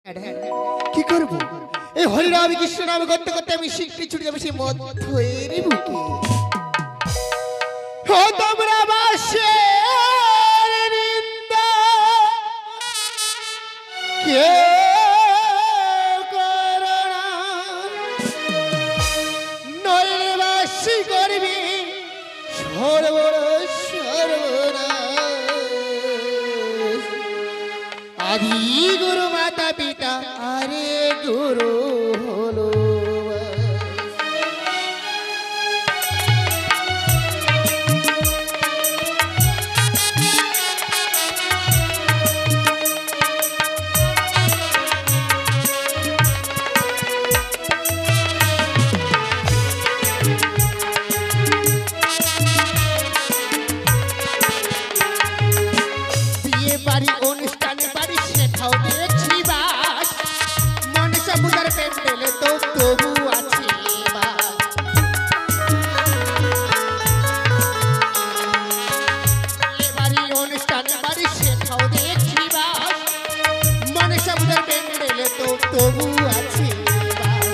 কি করব এই হরিনাম কৃষ্ণ নাম করতে করতে আমি শিখতে ছুটে যাবো সেই মধ্যের বুকে। ও তোমরা বাসের নিন্দা কে করো না, নইলে বাসি করবি সর্বনাশ সর্বনাশ। আদি গুরু মাতা পিতা আরে গুরু হলো বিয়ে বাড়ি অনুষ্ঠানে বাড়ি সেটাও দেখছি বাস, মনসা পূজার প্যান্ডেলে তো তবু আছে বাস। বিয়ে বাড়ি অনুষ্ঠানে বাড়ি সেটাও দেখছি বাস, মনসা পূজার প্যান্ডেলে তো তবু আছে বাস।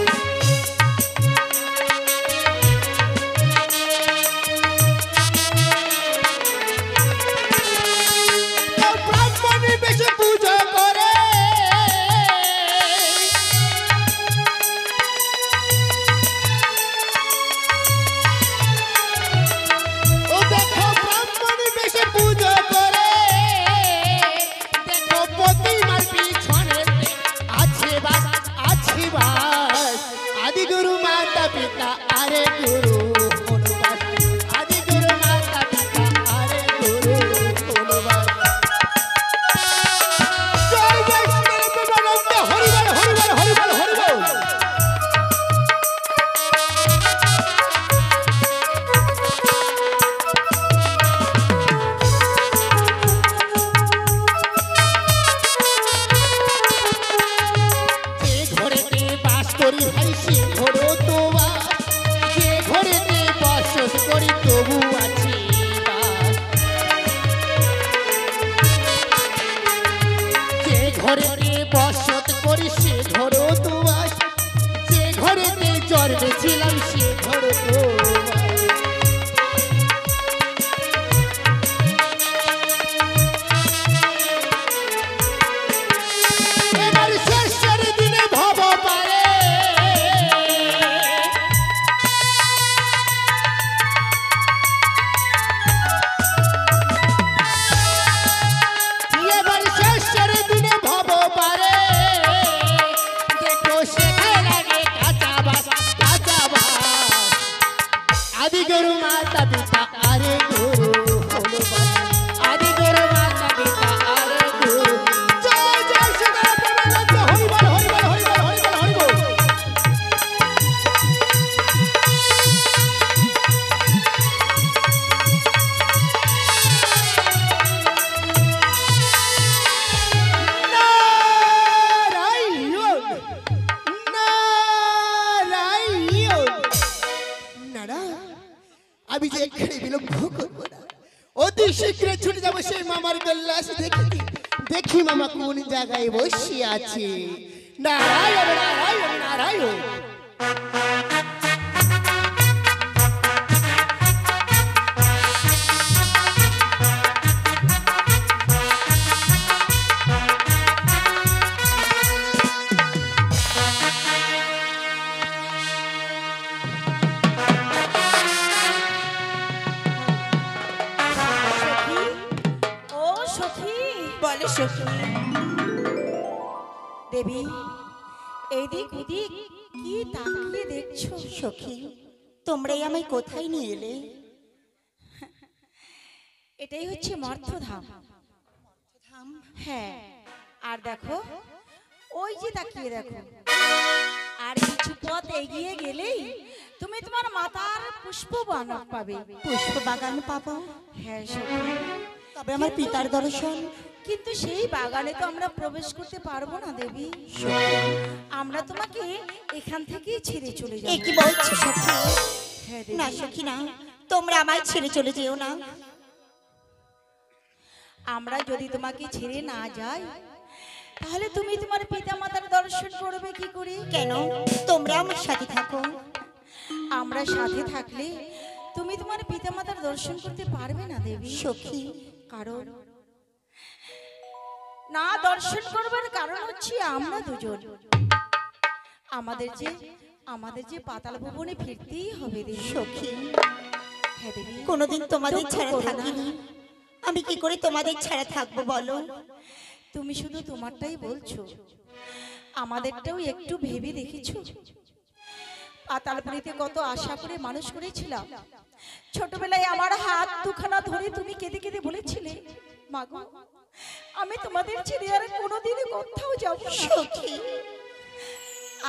ব্রাহ্মণী বেশে পূজা করে, ও দেখো ব্রাহ্মণী বেশে পূজা করে, দেখো প্রতিমার পিছনে আছে বাস আছে বাস। আদি গুরু মাতা পিতা আরে গুরু হলো বাস, আদি গুরু মাতা পিতা আরে গুরু হলো বাস। জয় বৈষ্ণব প্রেমানন্দ হরি বল হরি বল হরি বল হরি বল। যে ঘরেতে বাস করি ভাই সে ঘরও তো বাস, যে ঘরেতে বসত করি তবু আছে বাস। যে ঘরেতে বসত করি সে ঘরও তো বাস, যে ঘরেতে জন্মেছিলাম সে ঘরও তো বাস। এবার শেষের দিনে ভব পারে, এবার শেষের দিনে ভব পারে, দেখো শেখার আগে কাঁচা বাস কাঁচা বাস। আদি গুরু মাতা পিতা আরে গুরু হলো বাস, আদি গুরু মাতা পিতা আরে গুরু। জয় জয় সীতারাম প্রেমানন্দ হরি বল হরি বল হরি বল হরি বল হরি বল। নারায়ণ নারায়ণ। না না, আমি যে এখানে বিলম্ব করবো না, অতি শীঘ্র ছুটে যাবো সেই মামার গল্লাস দেখি দেখি মামা কোন জায়গায় বসে আছে। নারায়ণ নারায়ণ নারায়ণ। সখী, ও সখী, বলে সখী। দেবী, এইদিক ওদিক কি তাকিয়ে দেখছো? সখী, তোমরাই আমায় কোথায় নিয়ে এলে? এটাই হচ্ছে মর্থধাম। হ্যাঁ, আর দেখো ওই যে তাকিয়ে দেখো, আর কিছু পথ এগিয়ে গেলেই তুমি তোমার মাতার পুষ্প বানক পাবে। পুষ্প বাগান পাবো? হ্যাঁ সখী, তবে আমার পিতার দর্শন? কিন্তু সেই বাগানে তো আমরা প্রবেশ করতে পারবো না দেবী। আমরা তোমাকে এখান থেকেই ছেড়ে চলে এ যাব। কি বলছো সখী? হ্যাঁ না দেবী, সখী না, তোমরা আমায় ছেড়ে চলে যেও না। আমরা যদি তোমাকে ছেড়ে না যাই, তাহলে তুমি তোমার পিতা মাতার দর্শন করবে কি করে? কেন তোমরা আমার সাথে থাকো। আমরা সাথে থাকলে তুমি তোমার পিতামাতার দর্শন করতে পারবে না দেবী সখী কারণ না দর্শন করবার কারণ হচ্ছে আমরা দুজন আমাদের যে পাতাল ভুবনে ফিরতেই হবে দেবী সখী হ্যাঁ দেবী কোনোদিন তোমাদের দুঃখ ছাড়া করো না। থাকিনি, আমি কি করে তোমাদের ছাড়া থাকবো বলো? তুমি শুধু তোমারটাই বলছো, আমাদেরটাও একটু ভেবে দেখেছো? পাতালপুরিতে কত আশা করে মানুষ করেছিলাম। ছোটবেলায় আমার হাত দুখানা ধরে তুমি কেঁদে কেঁদে বলেছিলে, মাগো আমি তোমাদের ছেড়ে আর কোনোদিনই কোথাও যাব না। সখী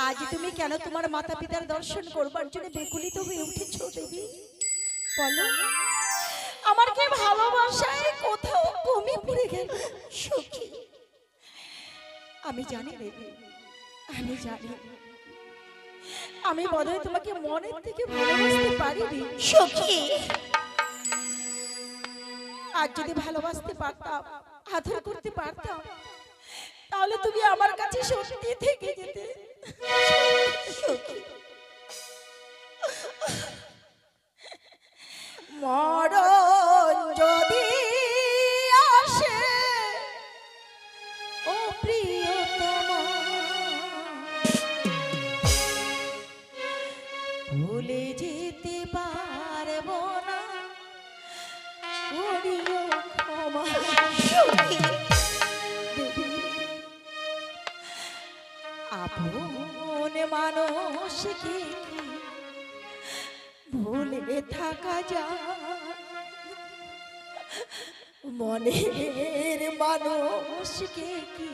আজ তুমি কেন তোমার মাতা পিতার দর্শন করবার জন্য বেকুলিত হয়ে উঠেছো দেবী বলো? আমার কি ভালোবাসায় কোথাও কমে পড়ে গেল? সখী আমি জানি দেবী, আমি জানি আমি বোধহয় তোমাকে মনের থেকে ভালোবাসতে পারিনি। সখী আর যদি ভালোবাসতে পারতাম, আদর করতে পারতাম, তাহলে তুমি আমার কাছে সত্যি থেকে যেতে। সখী মরণ যদি আসে ও প্রিয়তমা, ভুলে যেতে পারবো না, করিও ক্ষমা। সখী দেবী, আপন মানুষকে কি ভুলে থাকা যায়? মনের মানুষকে কি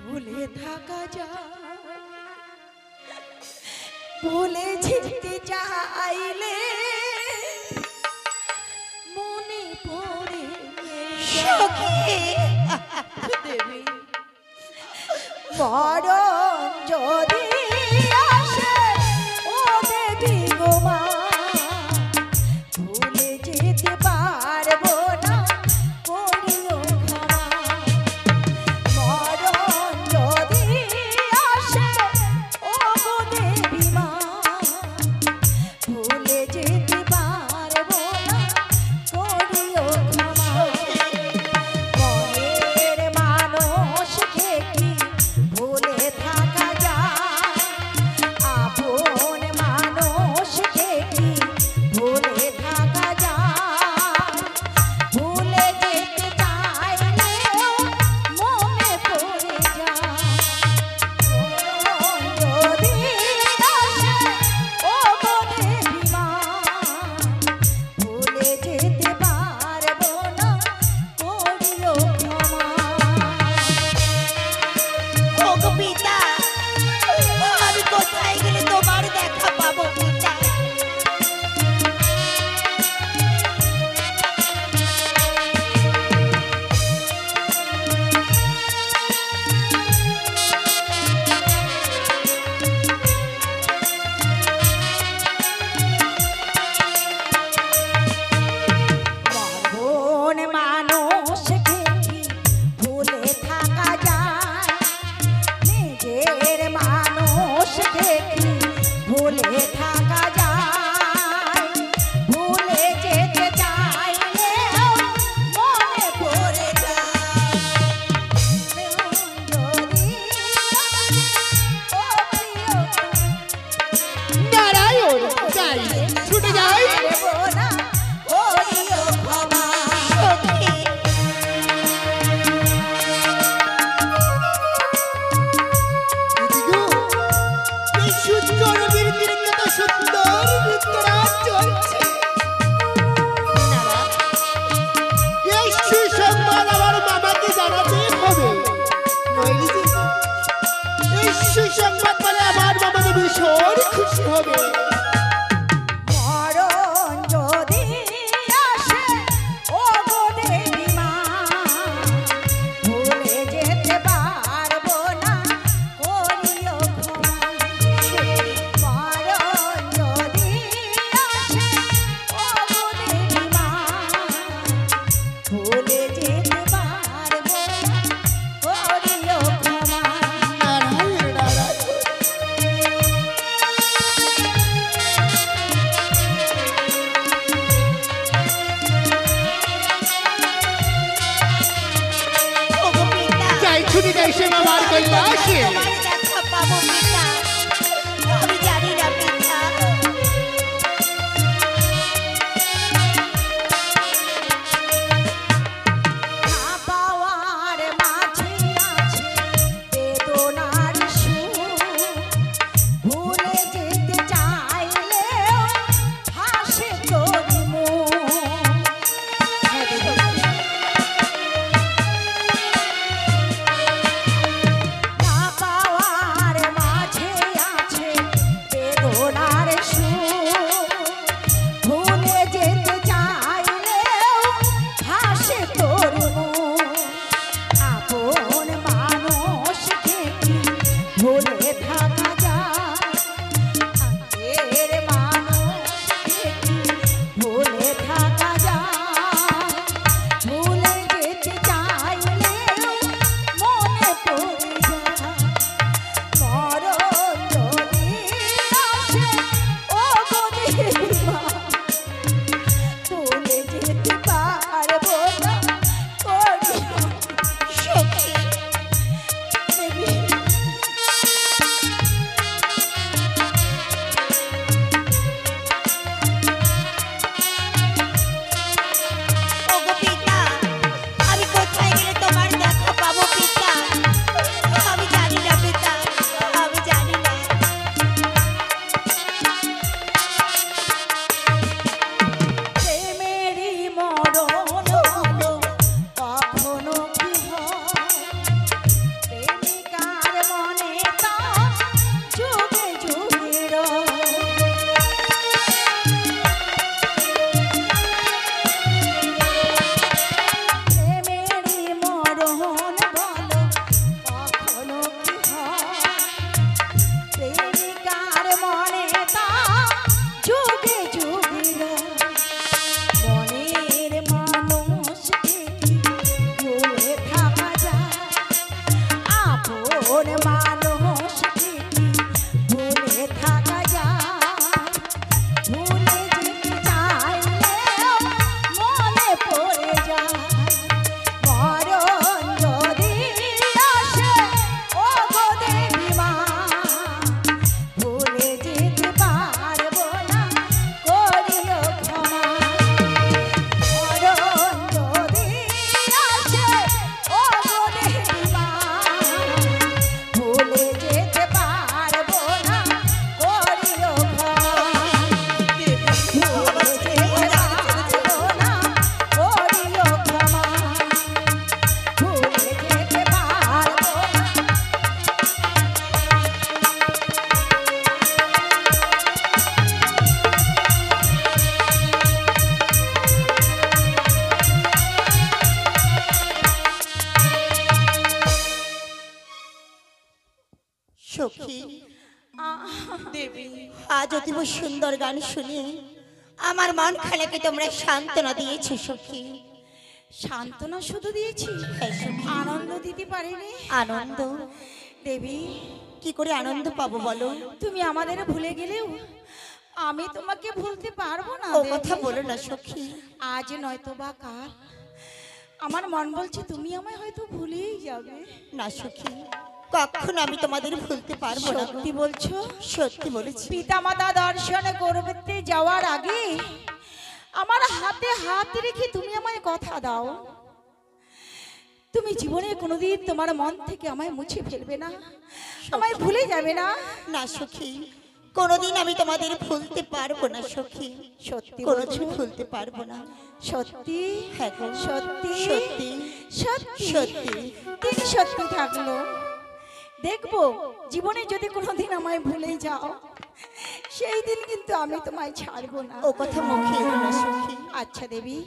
ভুলে থাকা যায়? ভুলে যেতে চাইলে মনে পড়ে সখী দেবী, মরণ যদি আসে ও দেবী গো মা, ভুলে যেতে পারবো না, করিও ক্ষমা। মরণ যদি আসে ও গো দেবী মা, ভুলে যেতে পারবো না, করিও ক্ষমা। মনের মানুষকে কি ভুলে থাকা যায়? আপন মানুষকে কি ভুলে থাকা যায়? ভুলে যেতে চাইলেও মনে পড়ে যায়। যদি আসে ও গো দেবী মা, ভুলে যেতে পারবো না, করিও ক্ষমা। ওগো পিতা, আমি কোথায় গেলে তোমার দেখা পাবো পিতা? মরণ মানুষকে কি ভুলে থাকা যায়? নিজের মানুষকে কি ভুলে থাকা যায়? ভুলে যেতে চাইলেও মনে পড়ে যায়। যদি ও প্রিয় নারায়ণ যাই, ছুটে যাই। পারবো না, করিও ক্ষমা। সখী দিদিগো, এই সুন্দর বীরদের কত সুন্দর নৃত্যরাজ চলছে। এই সুসংবাদ আমার মামাকে জানাতে হবে, নইলে যে এই সুসংবাদ বলে আমার মামা তো ভীষণ খুশি হবে। মরণ যদি আসে ও গো দেবী মা, ভুলে যেতে পারবো না, করিও ক্ষমা। মরণ যদি আসে ও গো দেবী মা, ভুলে যেতে পারবো না, করিও ক্ষমা। এসে আমার কৈলাসে তোমার দেখা পাবো পিতা, আমি জানি না পিতা। না পাওয়ার মাঝে আছে বেদনার সুর, ভুলে যেতে চাইলেও হাসে তোর মুখ। না পাওয়ার মাঝে আছে বেদনার সুর, ভুলে যেতে চাইলেও হাসে তোর মুখ। আপন মানুষকে কি ভুলে থাকা যায়? আগের মানুষকে কি ভুলে থাকা যায়? ভুলে যেতে চাইলেও মনে পড়ে যায়। মরণ যদি আসে ও গো দেবা, ভুলে যেতে পারবো না করি সখী, দেবী। ওগো পিতা, আমি কোথায় গেলে তোমার দেখা পাবো পিতা? আমি জানি না পিতা, আমি জানি না। প্রেমেরই মরণ হলো কখনো কি হয়? প্রেমিকার মনে তা যুগে যুগে রয়। প্রেমেরই মরণ বলো কখনো কি হয়? প্রেমিকার মনে তা যুগে যুগে রয়। মনের মানুষকে কি ভুলে থাকা যায়? আপন মানুষকে কি ভুলে থাকা যায়? ভুলে যেতে চাইলেও মনে পড়ে যায়। মরণ যদি আসে ও গো দেবী মা, ভুলে যেতে পারবো না করিও ক্ষমা। মরণ যদি আসে ও গো দেবী মা, ভুলে যেতে পারবো না করিও ক্ষমা। ভুলে যেতে পারবো না করিও ক্ষমা। ভুলে যেতে পারবো না। সখী, দেবী, আজ অতীব সুন্দর গান শুনে আমার মন খানাকে তোমরা সান্ত্বনা দিয়েছো সখী। সান্ত্বনা শুধু দিয়েছি, হ্যাঁ সখী। আনন্দ দিতে পারিনি। আনন্দ? দেবী, কি করে আনন্দ পাবো বলো? তুমি আমাদের ভুলে গেলেও আমি তোমাকে ভুলতে পারবো না। ও দেবী। কথা বলো না সখী। আজ নয়তো বা কাল আমার মন বলছে তুমি আমায় হয়তো ভুলেই যাবে। না সখী, কখনো আমি তোমাদের ভুলতে পারবো না। সত্যি বলছো? সত্যি বলেছি। পিতামাতা দর্শন করতে যাওয়ার আগে আমার হাতে হাত রেখে তুমি আমায় কথা দাও, তুমি জীবনে কোনোদিন তোমার মন থেকে আমায় মুছে ফেলবে না, আমায় ভুলে যাবে না। না সখী, কোনোদিন আমি তোমাদের ভুলতে পারবো না সখী। সত্যি কোনোদিন বলছো? ভুলতে পারবো না। সত্যি? হ্যাঁ গো। সত্যি? সত্যি। সত্যি? সত্যি। তিন সত্যি থাকলো। দেখবো জীবনে যদি কোনোদিন আমায় ভুলে যাও, সেই দিন কিন্তু আমি তোমায় ছাড়বো না। ও কথা মুখে এলো না সখী। আচ্ছা দেবী,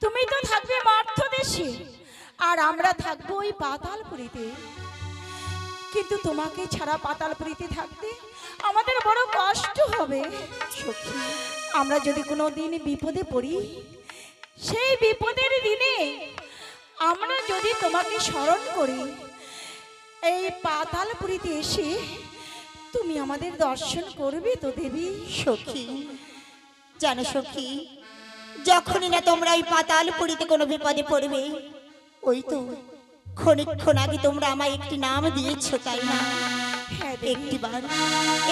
তুমি তো থাকবে মার্থ দেশে আর আমরা থাকবো ওই পাতালপুরীতে। কিন্তু তোমাকে ছাড়া পাতালপুরীতে থাকতে আমাদের বড় কষ্ট হবে সখী। আমরা যদি কোনো দিন বিপদে পড়ি, সেই বিপদের দিনে আমরা যদি তোমাকে স্মরণ করি, এই পাতালপুরীতে এসে তুমি আমাদের দর্শন করবে তো দেবী? সখী, জানো সখী, যখনই না তোমরা ওই পাতালপুরীতে কোনো বিপদে পড়বে, ওই তো ক্ষণিকক্ষণ আগে তোমরা আমায় একটি নাম দিয়েছো, তাই না? হ্যাঁ দেবী।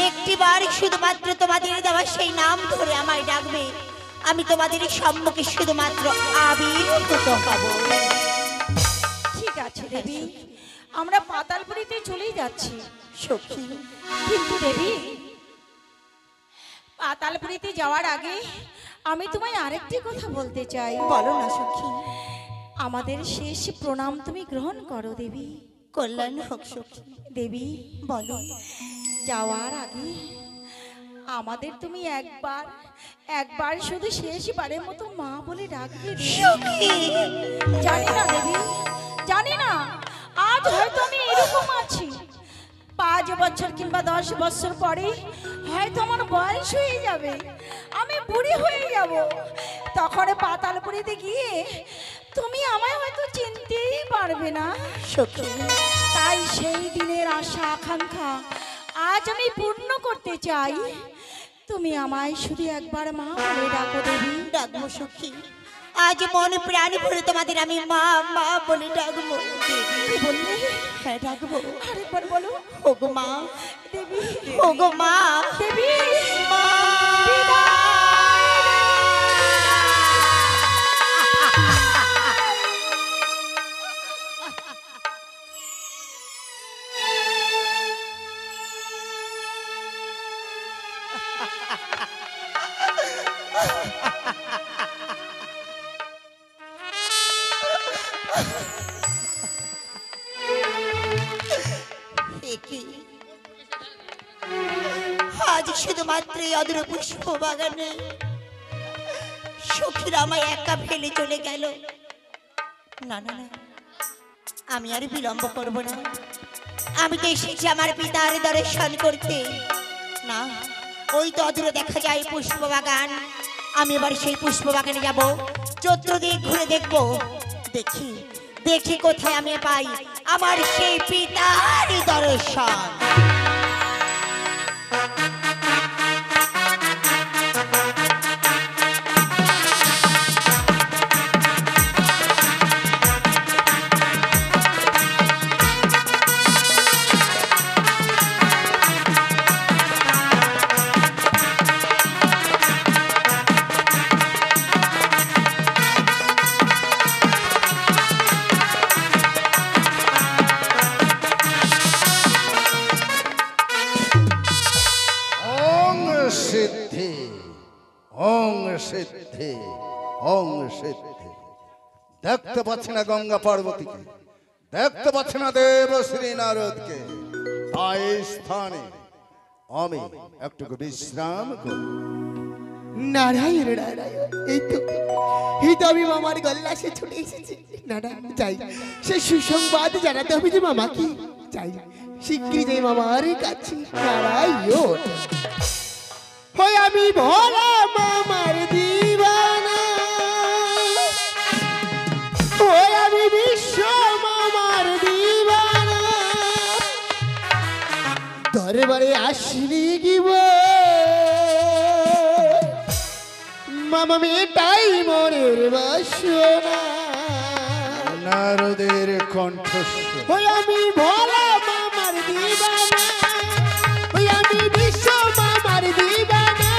একটিবার শুধুমাত্র তোমাদের দেওয়া সেই নাম ধরে আমায় ডাকবে, আমি তোমাদের সম্মুখে শুধুমাত্র আবির্ভূত হব। ঠিক আছে দেবী, আমরা পাতালপুরীতে চলেই যাচ্ছি। সখী, কিন্তু দেবী, পাতালপুরীতে যাওয়ার আগে আমি তোমায় আরেকটি কথা বলতে চাই। বলো না সখী। আমাদের শেষ প্রণাম তুমি গ্রহণ করো দেবী। কল্যাণ হোক সখী। দেবী, বলো। যাওয়ার আগে আমাদের তুমি একবার শুধু শেষবারের মতো মা বলে ডাকবে দেবী। সখী, জানি না দেবী, জানি না আজ হয়তো আমি এরকম আছি, 5 বছর কিংবা 10 বছর পরে হয়তো আমার বয়স হয়ে যাবে, আমি বুড়ি হয়ে যাব। তখন পাতালপুরীতে গিয়ে তুমি আমায় হয়তো চিনতেই পারবে না সখী, তাই সেই দিনের আশা আকাঙ্ক্ষা আজ আমি পূর্ণ করতে চাই। তুমি আমায় শুধু একবার মা বলে ডাকো দেবী। ডাকবো সখী, আজ মন প্রাণ ভরে তোমাদের আমি মা মা বলে ডাকবো। কি বললে? হ্যাঁ ডাকবো। আরেকবার বলো। ওগো মা, দেবী, ওগো মা, দেবী, মা। আজ শুধুমাত্র এই অদূর পুষ্প বাগানে সখীরা আমায় একা ফেলে চলে গেল। না না না, আমি আর বিলম্ব করব না। আমি তো এসেছি আমার পিতার দর্শন করতে। না, ওই তো অদূরে দেখা যায় পুষ্প বাগান। আমি এবার সেই পুষ্প বাগানে যাব, চতুর্দিক ঘুরে দেখব, দেখি দেখি কোথায় আমি পাই আমার সেই পিতার দর্শন। সিদ্ধি ওং সিদ্ধি ওং সিদ্ধি। দেখতে পাচ্ছি না গঙ্গা পার্বতীকে, দেখতে পাচ্ছি না দেব শ্রী নারদকে, তাই স্থানে আমি একটু বিশ্রাম করি। নারায়ণ নারায়ণ, এই তো আমি মামার গল্লাসে ছুটে এসেছি। না না, যাই সে সুসংবাদ জানাতে হবে যে মামাকে। যাই শিগগিরি যাই মামার কাছে। নারায়ণ, ওই আমি ভোলা মামার দিবানা, ওই আমি বিশ্ব মামার দিবানা, দরবারে আসলি গিব মামা মেটাই মনের বাসনা। নারদের কণ্ঠস্বর। ওই আমি ভোলা মামার দিবানা, ওই আমি বিশ্ব মামার দিবানা,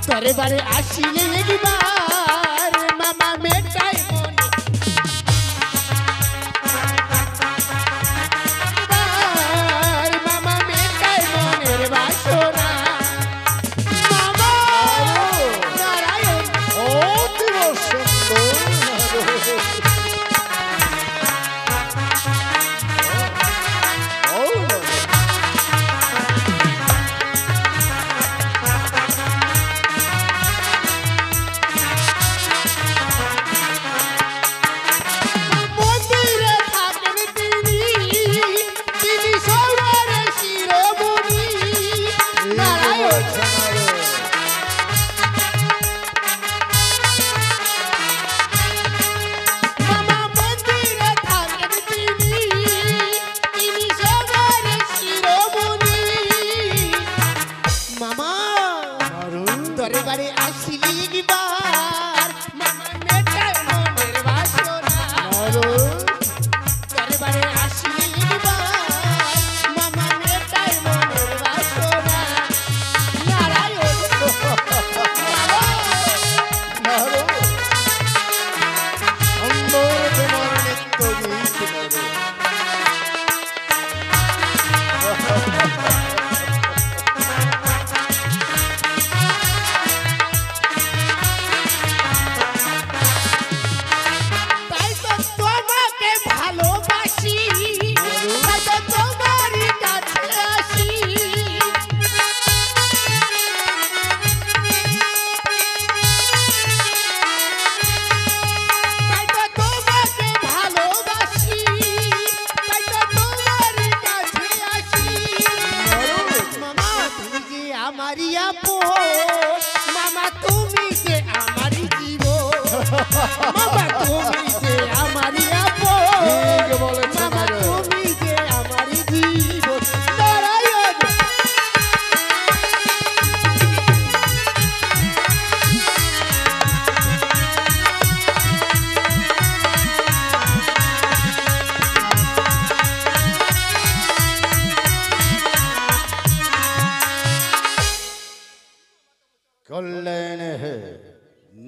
দরবারে আসিলে একবার মামা মেটাই মনে, মামা মেটাই মনের বাসনা। মামা নারায়ণ, অতীব সুন্দর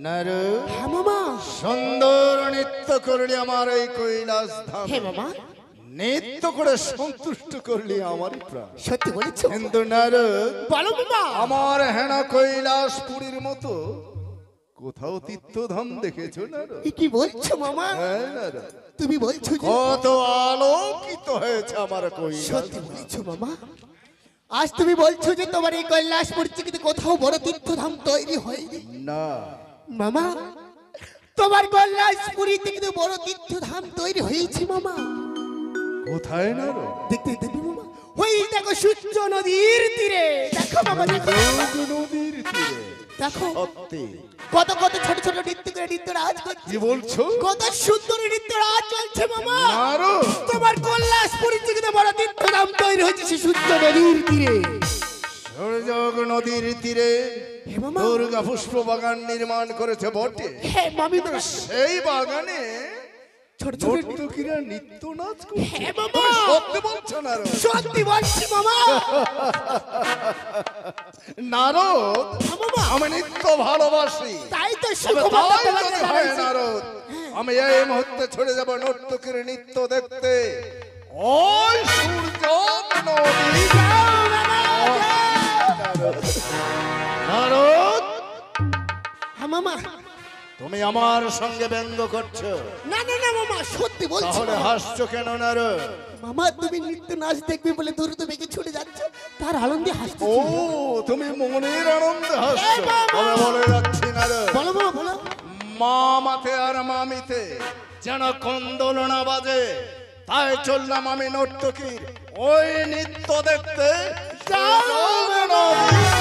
নারদ, হ্যাঁ মামা। সুন্দর নৃত্য করলি আমার এই কৈলাস ধাম, হ্যাঁ মামা, নৃত্য করে সন্তুষ্ট করলি আমার প্রাণ। সত্যি বলেছো। কিন্তু নারদ, বলো মামা। আমার হেনা কৈলাসপুরীর মতো কোথাও তীর্থধাম দেখেছো নারদ? এ কি বলছো মামা? হ্যাঁ নারদ, তুমি বলছো যে কত আলোকিত হয়েছে আমার কৈলাস। সত্যি বলেছো মামা। আজ তুমি বলছো যে তোমার এই কৈলাসপুর থেকে কোথাও বড় তীর্থধাম তৈরি হয়নি। না, মামা, তোমার কৈলাসপুরী থেকে তো বড় তীর্থধাম তৈরি হয়েছে মামা। কোথায় নারদ? দেখতে দেখবে মামা, ওই দেখো সূর্য নদীর তীরে। দেখো মামা, দেখো নদীর তীরে। দেখো সত্যি? কত কত ছোট ছোট নৃত্য করে নৃত্য রাজ করছে। কি বলছো? কত সুন্দর নৃত্য রাজ চলছে মামা। নারদ, তোমার কৈলাসপুরী থেকে তো বড় তীর্থধাম তৈরি হয়েছে সে সূর্য নদীর তীরে। সূর্যগ নদীর তীরে হে মামা। দুর্গা পুষ্প বাগান নির্মাণ করেছে বটে। হ্যাঁ মামি, সেই বাগানে ছোট ছোট নর্তকীরা নৃত্য নাচ করছে। হ্যাঁ মামা, তুমি সত্যি বলছো নারদ? সত্যি বলছি মামা। নারদ, হ্যাঁ মামা, আমি নৃত্য ভালোবাসি। তাই তো তবে সুখবর তাই তোমাকে যদি হয় জানাচ্ছি। নারদ, আমি এই মুহূর্তে ছড়ে যাব নর্তকীর নৃত্য দেখতে ওই সূর্য নদী। যাও মামা, যাও। নারদ, হ্যাঁ মামা। তুমি আমার সঙ্গে ব্যঙ্গ করছো, না না না মামা, সত্যি বলছি তাহলে মামা। হাসছো কেন নারদ? মামা, তুমি নৃত্য নাচ দেখবে বলে দ্রুত বেগে ছুটে যাচ্ছ, তার আনন্দে হাসছো। ও, তুমি মনের আনন্দে হাসছো। এ বাবা! তবে বলে রাখছি নারদ, বলো মামা, বলো। মা মাতে আর মামিতে যেন কন্দল না বাজে, তাই চললাম আমি নর্তকীর ওই নৃত্য দেখতে। যাও নদী।